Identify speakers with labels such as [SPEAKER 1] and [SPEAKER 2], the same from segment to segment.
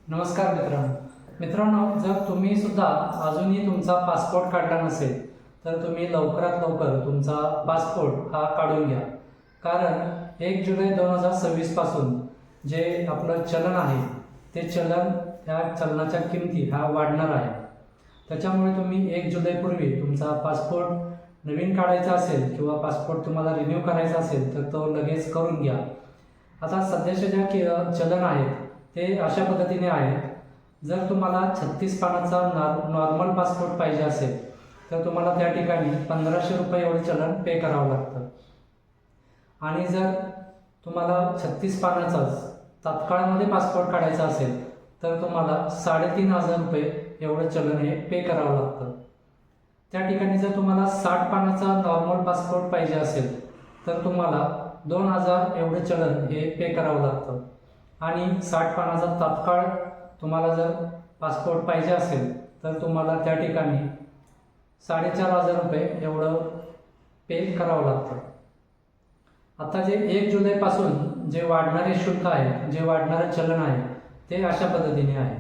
[SPEAKER 1] नमस्कार मित्रांनो, जर तुम्ही सुद्धा अजूनही तुमचा पासपोर्ट काढला नसेल तर तुम्ही लवकरात लवकर तुमचा पासपोर्ट हा काढून घ्या. कारण 1 जुलै 2026 पासून जे आपलं चलन आहे ते त्या चलनाच्या किमती हा वाढणार आहे. त्याच्यामुळे तुम्ही 1 जुलैपूर्वी तुमचा पासपोर्ट नवीन काढायचा असेल किंवा पासपोर्ट तुम्हाला रिन्यू करायचा असेल तर तो लगेच करून घ्या. आता सध्याचे जे चलन आहेत ते अशा पद्धतीने आहेत. जर तुम्हाला 36 पानाचा नॉर्मल पासपोर्ट पाहिजे असेल तर तुम्हाला त्या ठिकाणी 1500 रुपये एवढं चलन पे करावं लागतं. आणि जर तुम्हाला 36 पानाचाच तात्काळमध्ये पासपोर्ट काढायचा असेल तर तुम्हाला 3500 रुपये एवढं चलन हे पे करावं लागतं. त्या ठिकाणी जर तुम्हाला 60 पानाचा नॉर्मल पासपोर्ट पाहिजे असेल तर तुम्हाला 2000 एवढं चलन हे पे करावं लागतं. आणि 60 पानाचा तात्काळ तुम्हाला जर पासपोर्ट पाहिजे असेल तर तुम्हाला त्या ठिकाणी 4500 रुपये एवढं पे करावं लागतं. आता जे 1 जुलैपासून जे वाढणारे शुल्क आहे, जे वाढणारे चलन आहे ते अशा पद्धतीने आहे.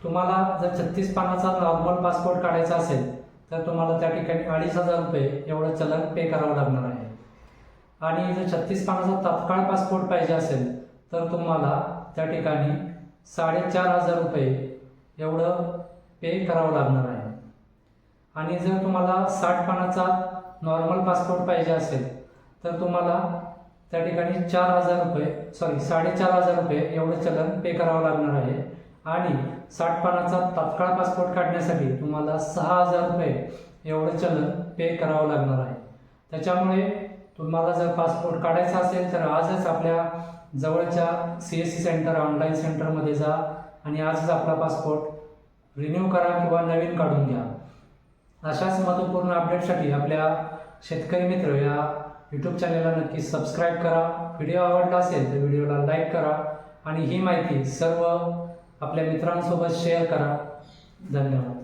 [SPEAKER 1] तुम्हाला जर 36 पानाचा नॉर्मल पासपोर्ट काढायचा असेल तर तुम्हाला त्या ठिकाणी 2500 रुपये एवढं चलन पे करावं लागणार आहे. आणि जर 36 पानाचा तात्काळ पासपोर्ट पाहिजे असेल तर तुम्हाला त्या ठिकाणी 4500 रुपये एवढं पे करावं लागणार आहे. आणि जर तुम्हाला 60 पानाचा नॉर्मल पासपोर्ट पाहिजे असेल तर तुम्हाला त्या ठिकाणी 4500 रुपये एवढं चलन पे करावं लागणार आहे. आणि 60 पानाचा तात्काळ पासपोर्ट काढण्यासाठी तुम्हाला 6000 रुपये एवढं चलन पे करावं लागणार आहे. त्याच्यामुळे तुम्हाला जर पासपोर्ट काढायचा असेल तर आजच आपल्या जवळच्या CSC सेंटर ऑनलाईन सेंटरमध्ये जा आणि आजच आपला पासपोर्ट रिन्यू करा किंवा नवीन काढून घ्या. अशाच महत्त्वपूर्ण अपडेटसाठी आपल्या शेतकरी मित्र या यूट्यूब चॅनलला नक्की सबस्क्राईब करा. व्हिडिओ आवडला असेल तर व्हिडिओला लाईक करा आणि ही माहिती सर्व आपल्या मित्रांसोबत शेअर करा. धन्यवाद.